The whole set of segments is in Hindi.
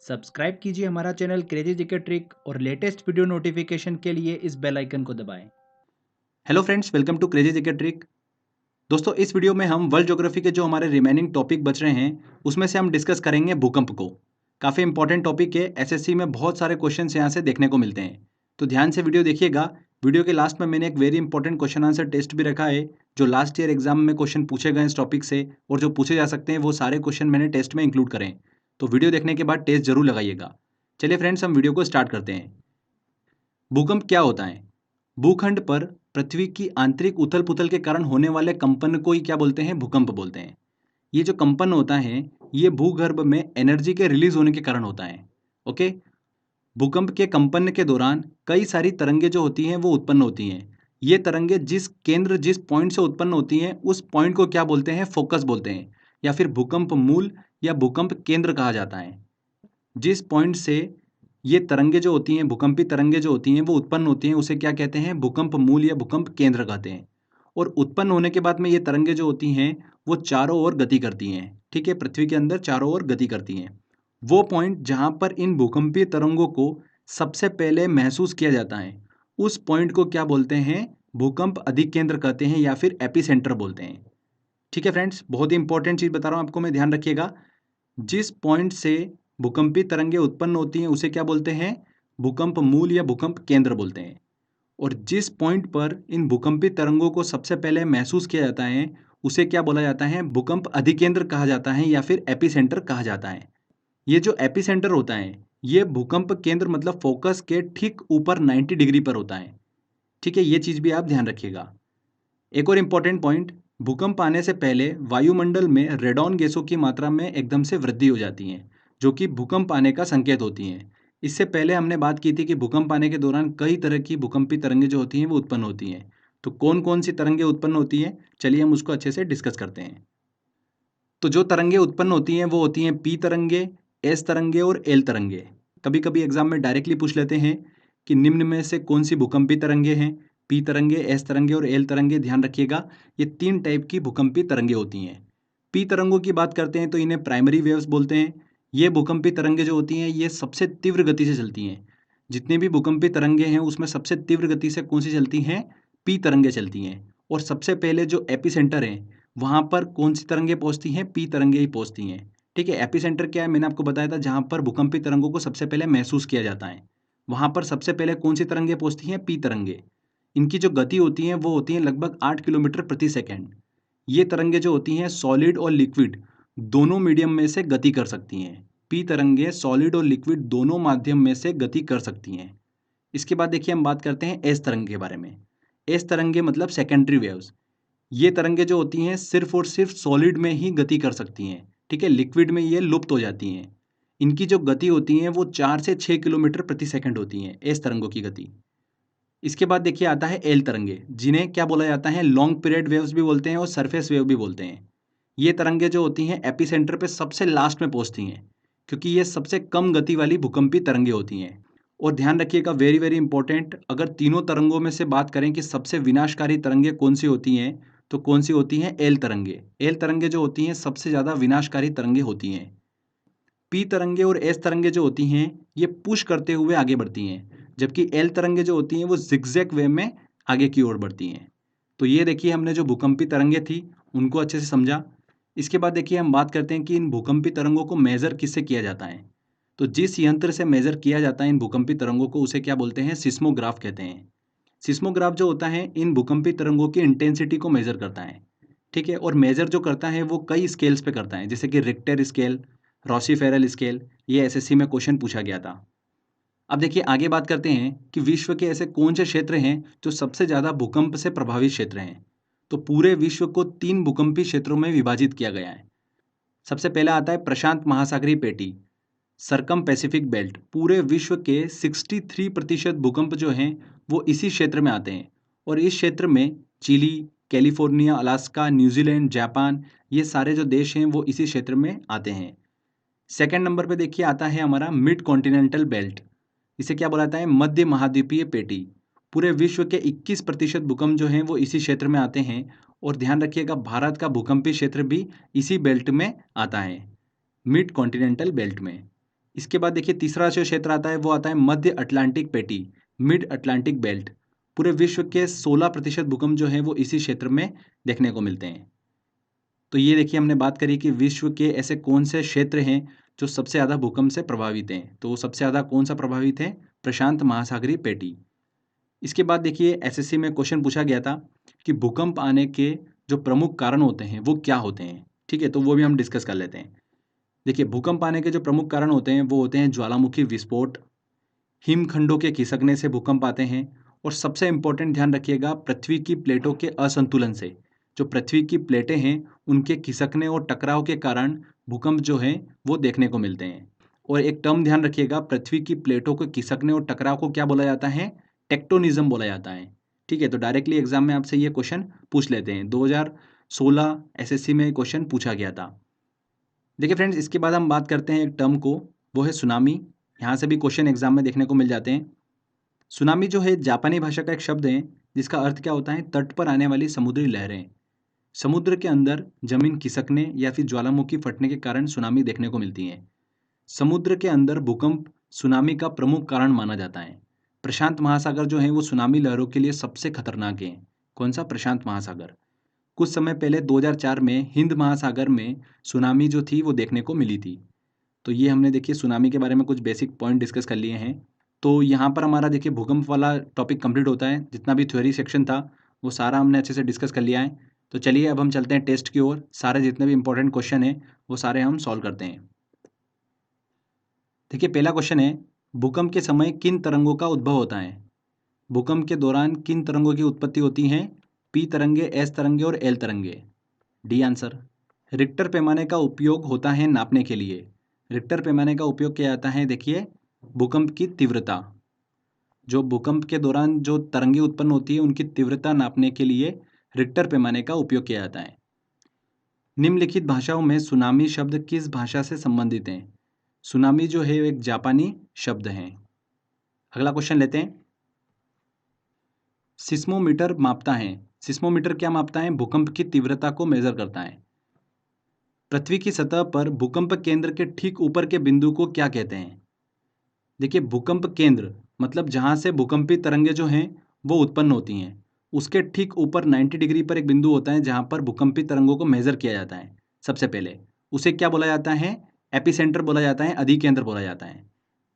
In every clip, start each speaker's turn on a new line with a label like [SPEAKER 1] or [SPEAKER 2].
[SPEAKER 1] सब्सक्राइब कीजिए हमारा चैनल क्रेजी जीके ट्रिक और लेटेस्ट वीडियो नोटिफिकेशन के लिए इस बेल आइकन को दबाएं।
[SPEAKER 2] Hello friends, welcome to crazy GK trick. दोस्तों, इस वीडियो में हम वर्ल्ड ज्योग्राफी के जो हमारे रिमेनिंग टॉपिक बच रहे हैं उसमें से हम डिस्कस करेंगे भूकंप को। काफ़ी इंपॉर्टेंट टॉपिक है, एसएससी में बहुत सारे क्वेश्चन यहाँ से देखने को मिलते हैं, तो ध्यान से वीडियो देखिएगा। वीडियो के लास्ट में मैंने एक very important question answer test भी रखा है, जो लास्ट ईयर एग्जाम में क्वेश्चन पूछे गए इस टॉपिक से और जो पूछे जा सकते हैं वो सारे क्वेश्चन मैंने टेस्ट में इंक्लूड करें। तो वीडियो देखने के बाद टेस्ट जरूर लगाइएगा। चलिए फ्रेंड्स, हम वीडियो को स्टार्ट करते हैं। भूकंप क्या होता है? भूखंड पर पृथ्वी की आंतरिक उथल पुथल के कारण होने वाले कंपन को ही क्या बोलते हैं? भूकंप बोलते हैं। ये जो कंपन होता है ये भूगर्भ में एनर्जी के रिलीज होने के कारण होता है। ओके। भूकंप के कंपन के दौरान कई सारी तरंगे जो होती हैं वो उत्पन्न होती हैं। ये तरंगे जिस पॉइंट से उत्पन्न होती हैं उस पॉइंट को क्या बोलते हैं? फोकस बोलते हैं, या फिर भूकंप मूल या भूकंप केंद्र कहा जाता है। जिस पॉइंट से ये तरंगे जो होती हैं, भूकंपी तरंगे जो होती हैं वो उत्पन्न होती हैं, उसे क्या कहते हैं? भूकंप मूल या भूकंप केंद्र कहते हैं। और उत्पन्न होने के बाद में ये तरंगे जो होती हैं वो चारों ओर गति करती हैं। ठीक है, पृथ्वी के अंदर चारों ओर गति करती हैं। वो पॉइंट जहां पर इन भूकंपीय तरंगों को सबसे पहले महसूस किया जाता है उस पॉइंट को क्या बोलते हैं? भूकंप अधिकेंद्र कहते हैं या फिर एपिसेंटर बोलते हैं। ठीक है फ्रेंड्स, बहुत ही इंपॉर्टेंट चीज बता रहा हूं आपको मैं, ध्यान रखिएगा। जिस पॉइंट से भूकंपी तरंगे उत्पन्न होती हैं उसे क्या बोलते हैं? भूकंप मूल या भूकंप केंद्र बोलते हैं। और जिस पॉइंट पर इन भूकंपी तरंगों को सबसे पहले महसूस किया जाता है उसे क्या बोला जाता है? भूकंप अधिकेंद्र कहा जाता है या फिर एपिसेंटर कहा जाता है। ये जो एपिसेंटर होता है ये भूकंप केंद्र मतलब फोकस के ठीक ऊपर 90 डिग्री पर होता है। ठीक है, ये चीज भी आप ध्यान रखिएगा। एक और इम्पॉर्टेंट पॉइंट, भूकंप आने से पहले वायुमंडल में रेडॉन गैसों की मात्रा में एकदम से वृद्धि हो जाती है, जो कि भूकंप आने का संकेत होती हैं। इससे पहले हमने बात की थी कि भूकंप आने के दौरान कई तरह की भूकंपी तरंगें जो होती हैं वो उत्पन्न होती हैं। तो कौन कौन सी तरंगें उत्पन्न होती हैं, चलिए हम उसको अच्छे से डिस्कस करते हैं। तो जो तरंगें उत्पन्न होती हैं वो होती हैं पी तरंगे, एस तरंगे और एल तरंगे। कभी कभी एग्जाम में डायरेक्टली पूछ लेते हैं कि निम्न में से कौन सी भूकंपी तरंगे हैं? पी तरंगे, एस तरंगे और एल तरंगे। ध्यान रखिएगा, ये 3 टाइप की भूकंपी तरंगे होती हैं। पी तरंगों की बात करते हैं तो इन्हें प्राइमरी वेव्स बोलते हैं। ये भूकंपी तरंगे जो होती हैं ये सबसे तीव्र गति से चलती हैं। जितनी भी भूकंपी तरंगे हैं उसमें सबसे तीव्र गति से कौन सी चलती हैं? पी तरंगे चलती हैं। और सबसे पहले जो एपिसेंटर है वहां पर कौन सी तरंगे पहुंचती हैं? पी तरंगे ही पहुंचती हैं। ठीक है, एपिसेंटर क्या है मैंने आपको बताया था, जहां पर भूकंपी तरंगों को सबसे पहले महसूस किया जाता है। वहां पर सबसे पहले कौन सी तरंगे पहुंचती हैं? पी तरंगे। इनकी जो गति होती है वो होती है लगभग 8 किलोमीटर प्रति सेकंड। ये तरंगे जो होती हैं सॉलिड और लिक्विड दोनों मीडियम में से गति कर सकती हैं। पी तरंगे सॉलिड और लिक्विड दोनों माध्यम में से गति कर सकती हैं। इसके बाद देखिए हम बात करते हैं एस तरंग के बारे में। एस तरंगे मतलब सेकेंडरी वेव्स। ये तरंगे जो होती हैं सिर्फ और सिर्फ सॉलिड में ही गति कर सकती हैं। ठीक है, लिक्विड में ये लुप्त हो जाती हैं। इनकी जो गति होती है वो 4 से 6 किलोमीटर प्रति सेकंड होती है, एस तरंगों की गति। इसके बाद देखिए आता है एल तरंगे, जिन्हें क्या बोला जाता है? लॉन्ग पीरियड वेव्स भी बोलते हैं और सरफेस वेव भी बोलते हैं। ये तरंगे जो होती हैं एपिसेंटर पे सबसे लास्ट में पहुंचती हैं, क्योंकि ये सबसे कम गति वाली भूकंपी तरंगे होती हैं। और ध्यान रखिएगा, वेरी वेरी इंपॉर्टेंट, अगर तीनों तरंगों में से बात करें कि सबसे विनाशकारी तरंगे कौन सी होती हैं, तो कौन सी होती हैं? एल तरंगे। एल तरंगे जो होती हैं सबसे ज़्यादा विनाशकारी तरंगे होती हैं। पी तरंगे और एस तरंगे जो होती हैं ये पुश करते हुए आगे बढ़ती हैं, जबकि एल तरंगे जो होती हैं वो जिगजैग वे में आगे की ओर बढ़ती हैं। तो ये देखिए हमने जो भूकंपी तरंगे थी उनको अच्छे से समझा। इसके बाद देखिए हम बात करते हैं कि इन भूकंपी तरंगों को मेजर किससे किया जाता है। तो जिस यंत्र से मेजर किया जाता है इन भूकंपी तरंगों को उसे क्या बोलते हैं? सिस्मोग्राफ कहते हैं। सिस्मोग्राफ जो होता है इन भूकंपी तरंगों की इंटेंसिटी को मेजर करता है। ठीक है, और मेजर जो करता है वो कई स्केल्स पे करता है, जैसे कि रिक्टर स्केल, रॉसी-फेरल स्केल। ये एसएससी में क्वेश्चन पूछा गया था। अब देखिए आगे बात करते हैं कि विश्व के ऐसे कौन से क्षेत्र हैं जो सबसे ज़्यादा भूकंप से प्रभावित क्षेत्र हैं। तो पूरे विश्व को 3 भूकंपी क्षेत्रों में विभाजित किया गया है। सबसे पहला आता है प्रशांत महासागरीय पेटी, सरकम पैसिफिक बेल्ट। पूरे विश्व के 63% भूकंप जो हैं वो इसी क्षेत्र में आते हैं। और इस क्षेत्र में Chile, California, Alaska, New Zealand, Japan, ये सारे जो देश हैं वो इसी क्षेत्र में आते हैं। सेकंड नंबर पे देखिए आता है हमारा मिड कॉन्टिनेंटल बेल्ट। इसे क्या बोला जाता है? मध्य महाद्वीपीय पेटी। पूरे विश्व के 21% भूकंप जो हैं वो इसी क्षेत्र में आते हैं। और ध्यान रखिएगा भारत का भूकंपीय क्षेत्र भी इसी बेल्ट में आता है, मिड कॉन्टिनेंटल बेल्ट में। इसके बाद देखिए तीसरा जो क्षेत्र आता है वो आता है मध्य अटलांटिक पेटी, मिड अटलांटिक बेल्ट। पूरे विश्व के 16% भूकंप जो हैं वो इसी क्षेत्र में देखने को मिलते हैं। तो ये देखिए हमने बात करी कि विश्व के ऐसे कौन से क्षेत्र हैं जो सबसे ज़्यादा भूकंप से प्रभावित हैं। तो सबसे ज़्यादा कौन सा प्रभावित है? प्रशांत महासागरीय पेटी। इसके बाद देखिए एसएससी में क्वेश्चन पूछा गया था कि भूकंप आने के जो प्रमुख कारण होते हैं वो क्या होते हैं। ठीक है, तो वो भी हम डिस्कस कर लेते हैं। देखिए भूकंप आने के जो प्रमुख कारण होते हैं वो होते हैं ज्वालामुखी विस्फोट, हिमखंडों के खिसकने से भूकंप आते हैं, और सबसे इंपॉर्टेंट ध्यान रखिएगा पृथ्वी की प्लेटों के असंतुलन से। जो पृथ्वी की प्लेटें हैं उनके खिसकने और टकराव के कारण भूकंप जो हैं वो देखने को मिलते हैं। और एक टर्म ध्यान रखिएगा, पृथ्वी की प्लेटों के खिसकने और टकराव को क्या बोला जाता है? टेक्टोनिज्म बोला जाता है। ठीक है, तो डायरेक्टली एग्जाम में आपसे ये क्वेश्चन पूछ लेते हैं। 2016 एसएससी में क्वेश्चन पूछा गया था। देखिए फ्रेंड्स, इसके बाद हम बात करते हैं एक टर्म को, वो है सुनामी। यहाँ से भी क्वेश्चन एग्जाम में देखने को मिल जाते हैं। सुनामी जो है जापानी भाषा का एक शब्द है जिसका अर्थ क्या होता है? तट पर आने वाली समुद्री लहरें। समुद्र के अंदर जमीन खिसकने या फिर ज्वालामुखी फटने के कारण सुनामी देखने को मिलती है। समुद्र के अंदर भूकंप सुनामी का प्रमुख कारण माना जाता है। प्रशांत महासागर जो है वो सुनामी लहरों के लिए सबसे खतरनाक है। कौन सा? प्रशांत महासागर। कुछ समय पहले 2004 में हिंद महासागर में सुनामी जो थी वो देखने को मिली थी। तो ये हमने देखिए सुनामी के बारे में कुछ बेसिक पॉइंट डिस्कस कर लिए हैं। तो यहाँ पर हमारा देखिए भूकंप वाला टॉपिक कंप्लीट होता है। जितना भी थ्योरी सेक्शन था वो सारा हमने अच्छे से डिस्कस कर लिया है। तो चलिए अब हम चलते हैं टेस्ट की ओर। सारे जितने भी इंपॉर्टेंट क्वेश्चन हैं वो सारे हम सॉल्व करते हैं। देखिए पहला क्वेश्चन है, भूकंप के समय किन तरंगों का उद्भव होता है? भूकंप के दौरान किन तरंगों की उत्पत्ति होती है? पी तरंगे, एस तरंगे और एल तरंगे। D answer. रिक्टर पैमाने का उपयोग होता है नापने के लिए। रिक्टर पैमाने का उपयोग किया जाता है देखिए भूकंप की तीव्रता। जो भूकंप के दौरान जो तरंगे उत्पन्न होती है उनकी तीव्रता नापने के लिए रिक्टर पैमाने का उपयोग किया जाता है। निम्नलिखित भाषाओं में सुनामी शब्द किस भाषा से संबंधित है? सुनामी जो है एक जापानी शब्द है। अगला क्वेश्चन लेते हैं। सिस्मोमीटर मापता है। सिस्मोमीटर क्या मापता है? भूकंप की तीव्रता को मेजर करता है। पृथ्वी की सतह पर भूकंप केंद्र के ठीक ऊपर के बिंदु को क्या कहते हैं? देखिए भूकंप केंद्र मतलब जहां से भूकंपी तरंगे जो हैं वो उत्पन्न होती हैं, उसके ठीक ऊपर 90 डिग्री पर एक बिंदु होता है जहां पर भूकंपी तरंगों को मेजर किया जाता है। सबसे पहले उसे क्या बोला जाता है? एपिसेंटर बोला जाता है, अधिकेंद्र बोला जाता है।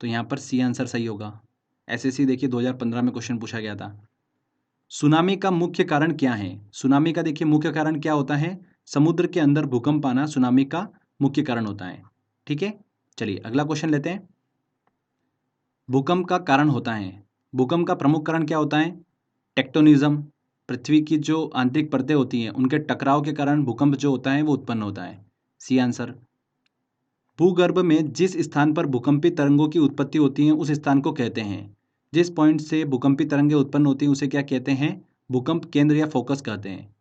[SPEAKER 2] तो यहाँ पर सी आंसर सही होगा। एसएससी देखिए 2015 में क्वेश्चन पूछा गया था। सुनामी का मुख्य कारण क्या है? सुनामी का देखिए मुख्य कारण क्या होता है? समुद्र के अंदर भूकंप आना सुनामी का मुख्य कारण होता है। ठीक है, चलिए अगला क्वेश्चन लेते हैं। भूकंप का कारण होता है। भूकंप का प्रमुख कारण क्या होता है? टेक्टोनिज्म। पृथ्वी की जो आंतरिक परतें होती हैं उनके टकराव के कारण भूकंप जो होता है वो उत्पन्न होता है। C answer. भूगर्भ में जिस स्थान पर भूकंपी तरंगों की उत्पत्ति होती है उस स्थान को कहते हैं। जिस पॉइंट से भूकंपी तरंगें उत्पन्न होती हैं उसे क्या कहते हैं? भूकंप केंद्र या फोकस कहते हैं।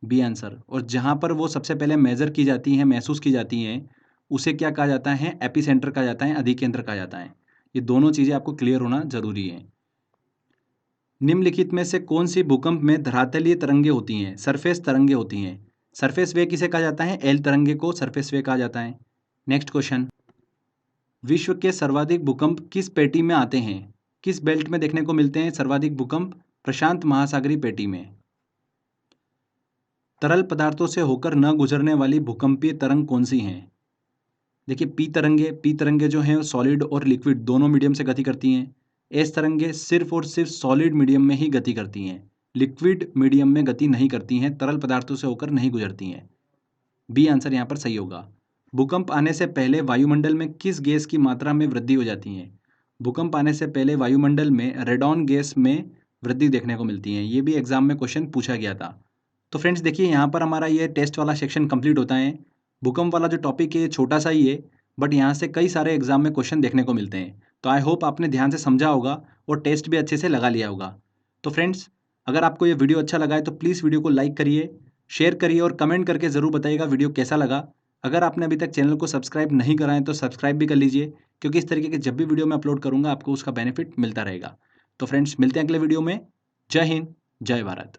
[SPEAKER 2] B answer. और जहां पर वो सबसे पहले मेजर की जाती हैं, महसूस की जाती हैं, उसे क्या कहा जाता है? एपिसेंटर कहा जाता है, अधिकेंद्र कहा जाता है। ये दोनों चीजें आपको क्लियर होना जरूरी है। निम्नलिखित में से कौन सी भूकंप में धरातलीय तरंगे होती हैं? सरफेस तरंगे होती हैं। सरफेस वे किसे कहा जाता है? एल तरंगे को सरफेस वे कहा जाता है। नेक्स्ट क्वेश्चन, विश्व के सर्वाधिक भूकंप किस पेटी में आते हैं? किस बेल्ट में देखने को मिलते हैं सर्वाधिक भूकंप? प्रशांत महासागरीय पेटी में। तरल पदार्थों से होकर न गुजरने वाली भूकंपीय तरंग कौन सी हैं? देखिए पी तरंगे जो हैं सॉलिड और लिक्विड दोनों मीडियम से गति करती हैं। एस तरंगे सिर्फ और सिर्फ सॉलिड मीडियम में ही गति करती हैं, लिक्विड मीडियम में गति नहीं करती हैं, तरल पदार्थों से होकर नहीं गुजरती हैं। बी आंसर यहाँ पर सही होगा। भूकंप आने से पहले वायुमंडल में किस गैस की मात्रा में वृद्धि हो जाती है? भूकंप आने से पहले वायुमंडल में रेडॉन गैस में वृद्धि देखने को मिलती है। ये भी एग्जाम में क्वेश्चन पूछा गया था। तो फ्रेंड्स देखिए यहाँ पर हमारा ये टेस्ट वाला सेक्शन कंप्लीट होता है। भूकंप वाला जो टॉपिक है ये छोटा सा ही है, बट यहाँ से कई सारे एग्जाम में क्वेश्चन देखने को मिलते हैं। तो आई होप आपने ध्यान से समझा होगा और टेस्ट भी अच्छे से लगा लिया होगा। तो फ्रेंड्स अगर आपको ये वीडियो अच्छा लगा है तो प्लीज़ वीडियो को लाइक करिए, शेयर करिए और कमेंट करके ज़रूर बताइएगा वीडियो कैसा लगा। अगर आपने अभी तक चैनल को सब्सक्राइब नहीं करा है तो सब्सक्राइब भी कर लीजिए, क्योंकि इस तरीके के जब भी वीडियो मैं अपलोड करूँगा आपको उसका बेनिफिट मिलता रहेगा। तो फ्रेंड्स मिलते हैं अगले वीडियो में। जय हिंद, जय भारत।